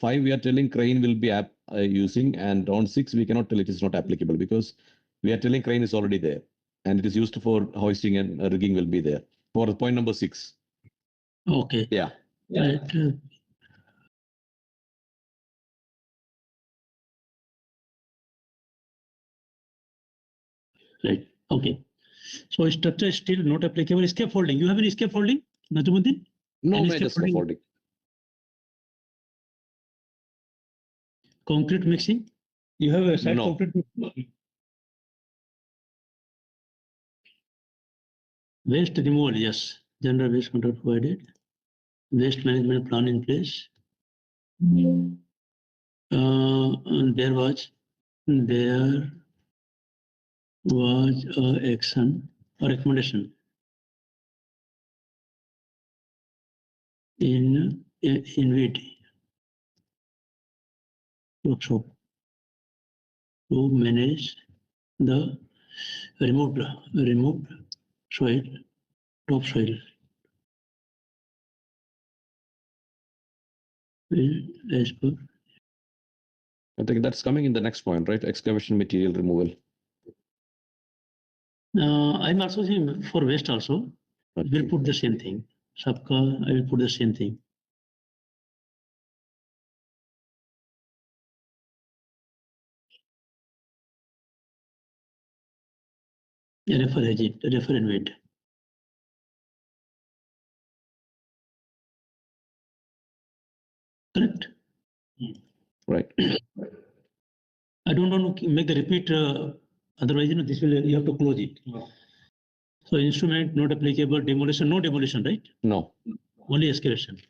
5 we are telling crane will be using, and on 6 we cannot tell it is not applicable because we are telling crane is already there and it is used for hoisting and rigging will be there for point number 6. Okay. Yeah. Right. Right. Okay. So structure is still not applicable. Scaffolding. You have any scaffolding, Najmuddin? No Any major scaffolding. Concrete mixing. You have a site No. concrete mixing. Waste removal, yes. General waste control provided. Waste management plan in place. There was a action or recommendation in WIT workshop to manage the removed soil, topsoil. As per. I think that's coming in the next point, right? Excavation material removal. I'm also saying for waste also. Okay. We'll put the same thing. Sabka, I will put the same thing. Refer and wait. Correct? Right. I don't want to make the repeat, otherwise, this will, you have to close it. So instrument not applicable, demolition, no demolition, right? No. Only excavation.